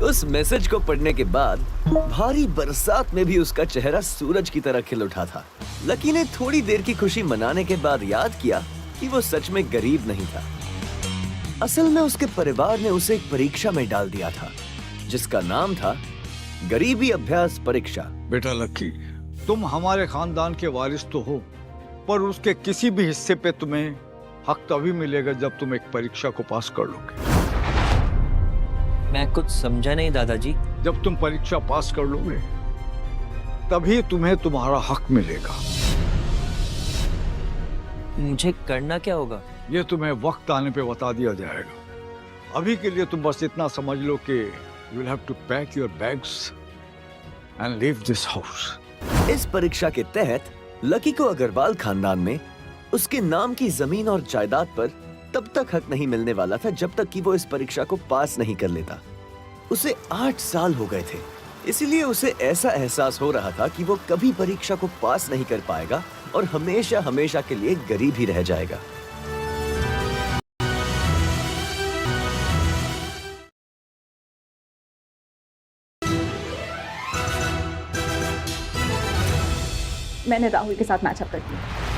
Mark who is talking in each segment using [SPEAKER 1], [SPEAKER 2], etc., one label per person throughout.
[SPEAKER 1] उस मैसेज को पढ़ने के बाद भारी बरसात में भी उसका चेहरा सूरज की तरह खिल उठा था। लकी ने थोड़ी देर की खुशी मनाने के बाद याद किया कि वो सच में गरीब नहीं था। असल में उसके परिवार ने उसे एक परीक्षा में डाल दिया था जिसका नाम था गरीबी अभ्यास परीक्षा।
[SPEAKER 2] बेटा लकी, तुम हमारे खानदान के वारिस तो हो, पर उसके किसी भी हिस्से पे तुम्हें हक तभी मिलेगा जब तुम एक परीक्षा को पास कर लोगे।
[SPEAKER 3] मैं कुछ समझा नहीं दादाजी।
[SPEAKER 2] जब तुम परीक्षा पास कर लोगे तभी तुम्हें तुम्हारा हक मिलेगा।
[SPEAKER 3] मुझे करना क्या होगा?
[SPEAKER 2] ये तुम्हें वक्त आने पे बता दिया जाएगा। अभी के लिए तुम बस इतना समझ लो कि you will have to pack your bags and leave this house.
[SPEAKER 1] इस परीक्षा के तहत लकी को अग्रवाल खानदान में उसके नाम की जमीन और जायदाद पर तब तक हक नहीं मिलने वाला था जब तक कि वो इस परीक्षा को पास नहीं कर लेता। उसे 8 साल हो गए थे, इसीलिए उसे ऐसा एहसास हो रहा था कि वो कभी परीक्षा को पास नहीं कर पाएगा और हमेशा हमेशा के लिए गरीब ही रह जाएगा।
[SPEAKER 4] मैंने राहुल के साथ मैचअप कर दिया।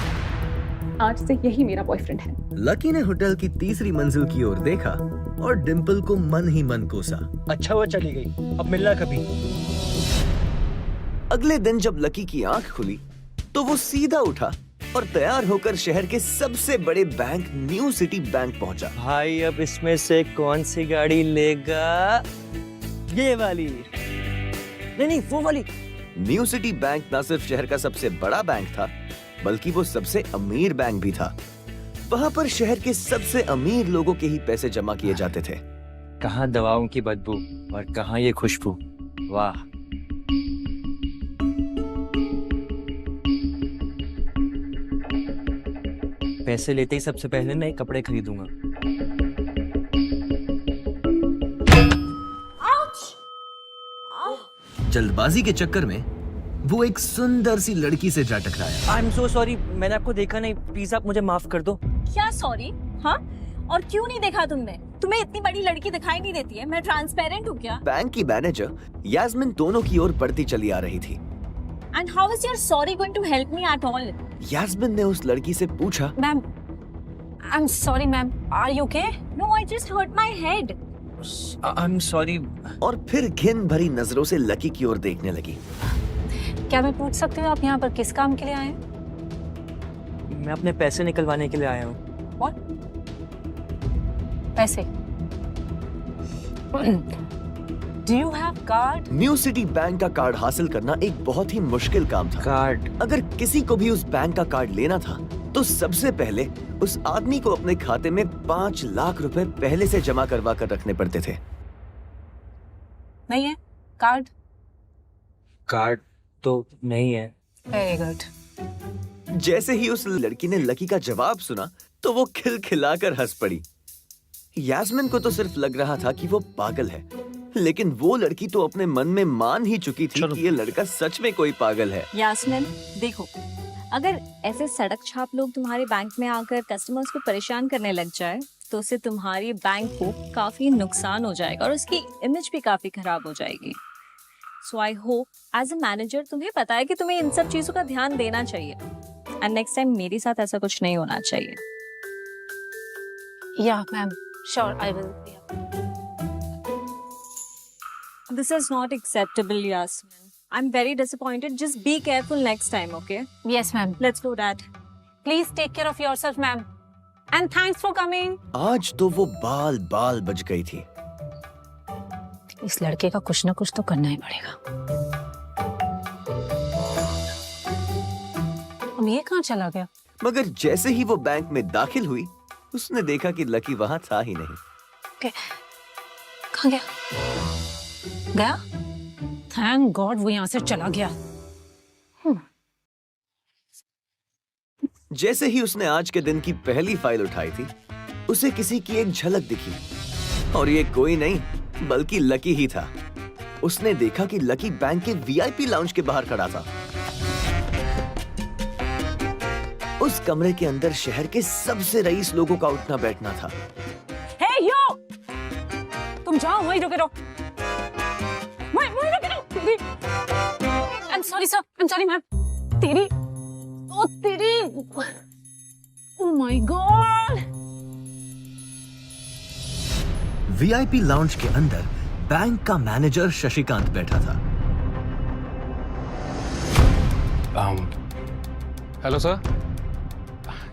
[SPEAKER 4] आज से यही मेरा बॉयफ्रेंड है।
[SPEAKER 1] लकी ने होटल की तीसरी मंजिल की ओर देखा और डिंपल को मन ही मन कोसा।
[SPEAKER 3] अच्छा वो चली गई, अब मिलना कभी।
[SPEAKER 1] अगले दिन जब लकी की आंख खुली तो वो सीधा उठा और तैयार होकर शहर के सबसे बड़े बैंक न्यू सिटी बैंक पहुंचा।
[SPEAKER 3] भाई अब इसमें से कौन सी गाड़ी लेगा? ये वाली? नहीं वो वाली।
[SPEAKER 1] न्यू सिटी बैंक न सिर्फ शहर का सबसे बड़ा बैंक था बल्कि वो सबसे अमीर बैंक भी था। वहाँ पर शहर के सबसे अमीर लोगों के ही पैसे जमा किए जाते थे।
[SPEAKER 3] कहाँ दवाओं की बदबू और कहाँ ये खुशबू। वाह। पैसे लेते ही सबसे पहले नए कपड़े खरीदूंगा।
[SPEAKER 1] जल्दबाजी के चक्कर में वो एक सुंदर सी लड़की से जा टकराया।
[SPEAKER 3] आई एम सो सॉरी, मैंने आपको देखा नहीं, प्लीज आप मुझे माफ कर दो।
[SPEAKER 5] क्या सॉरी? हाँ, और क्यों नहीं देखा तुमने? तुम्हें इतनी बड़ी लड़की दिखाई नहीं देती है? मैं ट्रांसपेरेंट हूँ क्या?
[SPEAKER 1] बैंक की मैनेजर यास्मिन दोनों की ओर बढ़ती चली आ रही थी।
[SPEAKER 5] And how is your sorry going to help me at all?
[SPEAKER 1] Yasmin ने उस लड़की से पूछा,
[SPEAKER 5] ma'am, I am sorry ma'am, are you okay? No, I just hurt my head.
[SPEAKER 3] I am sorry.
[SPEAKER 1] और फिर घिन भरी नजरों से लकी की ओर देखने लगी।
[SPEAKER 5] क्या मैं पूछ सकती हूँ आप यहाँ पर किस काम के लिए आए हैं?
[SPEAKER 3] मैं अपने पैसे निकलवाने के लिए आया हूँ।
[SPEAKER 5] What? पैसे? Do you have card?
[SPEAKER 1] New city bank का कार्ड हासिल करना एक बहुत ही मुश्किल काम था।
[SPEAKER 3] कार्ड?
[SPEAKER 1] अगर किसी को भी उस बैंक का कार्ड लेना था तो सबसे पहले उस आदमी को अपने खाते में 5 लाख रुपए पहले से जमा करवा कर रखने पड़ते थे।
[SPEAKER 5] नहीं है कार्ड?
[SPEAKER 3] कार्ड तो नहीं है।
[SPEAKER 5] Very good.
[SPEAKER 1] जैसे ही उस लड़की ने लकी का जवाब सुना तो वो खिलखिलाकर हंस पड़ी। यास्मिन को तो सिर्फ लग रहा था कि वो पागल है, लेकिन वो लड़की तो अपने मन में मान ही चुकी थी कि ये लड़का सच में कोई पागल है।
[SPEAKER 5] यास्मिन देखो, अगर ऐसे सड़क छाप लोग तुम्हारे बैंक में आकर कस्टमर्स को परेशान करने लग जाए तो उससे तुम्हारी बैंक को काफी नुकसान हो जाएगा और उसकी इमेज भी काफी खराब हो जाएगी। So I hope as a manager तुम्हें पता है कि तुम्हें इन सब चीजों का ध्यान देना चाहिए एंड नेक्स्ट टाइम मेरे साथ ऐसा कुछ नहीं होना चाहिए। या ma'am, sure I will. This is not acceptable Yasmin. I'm very disappointed. Just be careful next time, okay? Yes, ma'am. Let's do that. Please take care of yourself, ma'am. And thanks for coming.
[SPEAKER 1] आज तो वो बाल बाल बज गई थी।
[SPEAKER 5] इस लड़के का कुछ ना कुछ तो करना ही पड़ेगा। अब ये कहाँ चला गया?
[SPEAKER 1] मगर जैसे ही वो बैंक में दाखिल हुई, उसने देखा कि लकी वहाँ था ही नहीं।
[SPEAKER 5] कहाँ गया? गया? थैंक गॉड वो यहाँ से चला गया।
[SPEAKER 1] जैसे ही उसने आज के दिन की पहली फाइल उठाई थी, उसे किसी की एक झलक दिखी और ये कोई नहीं बल्कि लकी ही था। उसने देखा कि लकी बैंक के वीआईपी लाउंज के बाहर खड़ा था। उस कमरे के अंदर शहर के सबसे रईस लोगों का उठना बैठना था।
[SPEAKER 5] हे यो! तुम जाओ, वहीं रुके रहो।
[SPEAKER 6] तेरी आई am sorry sir, I am sorry ma'am. तेरी ओ तेरी oh my God.
[SPEAKER 1] VIP lounge के अंदर बैंक का मैनेजर शशिकांत बैठा था।
[SPEAKER 7] हेलो सर,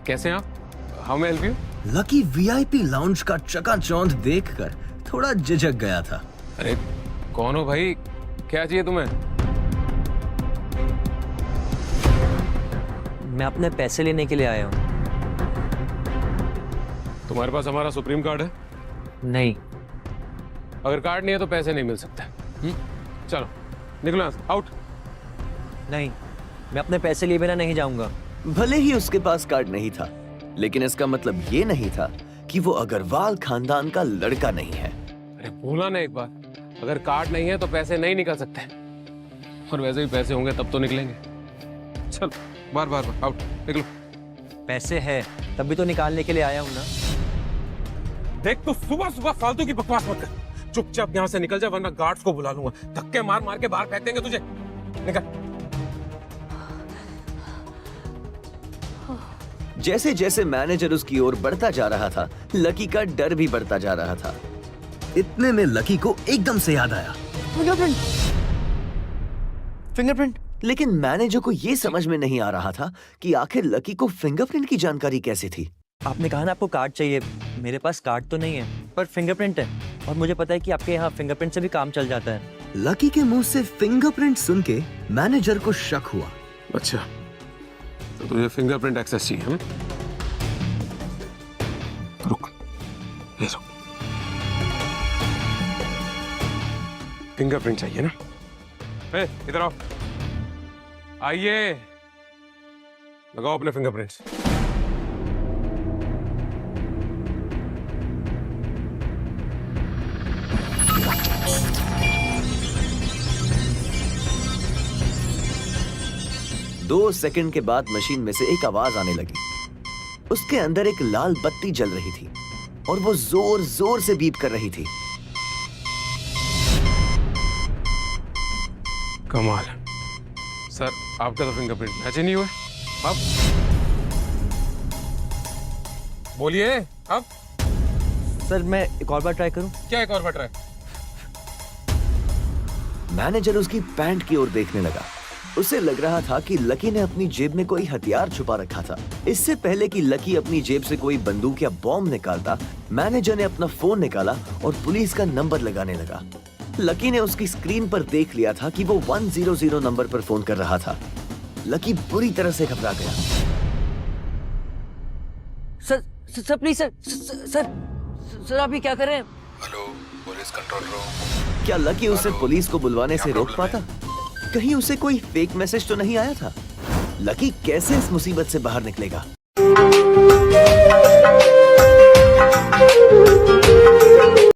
[SPEAKER 7] कैसे हैं आप? How may help you?
[SPEAKER 1] Lucky VIP lounge का चकाचौंध देखकर थोड़ा झिझक गया था।
[SPEAKER 7] अरे कौन हो भाई, क्या चाहिए तुम्हें?
[SPEAKER 3] मैं अपने पैसे लेने के लिए आया हूँ।
[SPEAKER 7] तुम्हारे पास हमारा सुप्रीम कार्ड है?
[SPEAKER 3] नहीं।
[SPEAKER 7] अगर कार्ड नहीं है तो पैसे नहीं मिल सकते। चलो निकलो यहाँ से, आउट।
[SPEAKER 3] नहीं, मैं अपने पैसे लिए बिना नहीं जाऊंगा।
[SPEAKER 1] भले ही उसके पास कार्ड नहीं था, लेकिन इसका मतलब ये नहीं था कि वो अग्रवाल खानदान का लड़का नहीं है।
[SPEAKER 7] अरे बोला ना एक बार, अगर कार्ड नहीं है तो पैसे नहीं निकल सकते, और वैसे भी पैसे होंगे तब तो निकलेंगे। चल बार बार आउट, निकलो।
[SPEAKER 3] पैसे है तभी तो निकालने के लिए आया हूँ ना।
[SPEAKER 7] देख तू सुबह सुबह फालतू की बकवास मत कर, चुपचाप यहाँ से निकल जा वरना गार्ड्स को बुला लूंगा, धक्के मार मार के बाहर फेंक देंगे तुझे। निकल।
[SPEAKER 1] जैसे जैसे मैनेजर उसकी ओर बढ़ता जा रहा था, लकी का डर भी बढ़ता जा रहा था। इतने में लकी को एकदम से याद आया, फिंगरप्रिंट। लेकिन मैनेजर को यह समझ में नहीं आ रहा था कि आखिर लकी को फिंगरप्रिंट की जानकारी कैसे थी।
[SPEAKER 3] आपने कहा ना आपको कार्ड चाहिए, मेरे पास कार्ड तो नहीं है पर फिंगरप्रिंट है, और मुझे पता है कि आपके यहाँ फिंगरप्रिंट से भी काम चल जाता है।
[SPEAKER 1] लकी के मुंह से फिंगरप्रिंट सुन के मैनेजर को शक हुआ।
[SPEAKER 7] अच्छा तो तुझे फिंगरप्रिंट एक्सेस चाहिए? रुक, ये लो। फिंगरप्रिंट चाहिए ना? ए, इधर आओ, आइए, लगाओ अपने फिंगरप्रिंट्स।
[SPEAKER 1] दो सेकंड के बाद मशीन में से एक आवाज आने लगी। उसके अंदर एक लाल बत्ती जल रही थी और वो जोर जोर से बीप कर रही थी।
[SPEAKER 7] कमाल सर, आपका तो फिंगरप्रिंट मैच ही नहीं हुआ। अब बोलिए, अब
[SPEAKER 3] सर मैं एक और बार ट्राई करूं?
[SPEAKER 7] क्या एक और बार ट्राई?
[SPEAKER 1] मैनेजर उसकी पैंट की ओर देखने लगा। उसे लग रहा था कि लकी ने अपनी जेब में कोई हथियार छुपा रखा था। इससे पहले कि लकी अपनी जेब से कोई बंदूक या बॉम्ब निकालता, मैनेजर ने अपना फोन निकाला और पुलिस का नंबर लगाने लगा। लकी ने उसकी स्क्रीन पर देख लिया था कि वो 100 नंबर पर फोन कर रहा था। लकी बुरी तरह से घबरा गया।
[SPEAKER 3] सर प्लीज सर आप ये क्या कर रहे हैं?
[SPEAKER 7] Hello, police control room.
[SPEAKER 1] क्या लकी उसे पुलिस को बुलवाने से रोक पाता? कहीं उसे कोई फेक मैसेज तो नहीं आया था? लकी कैसे इस मुसीबत से बाहर निकलेगा?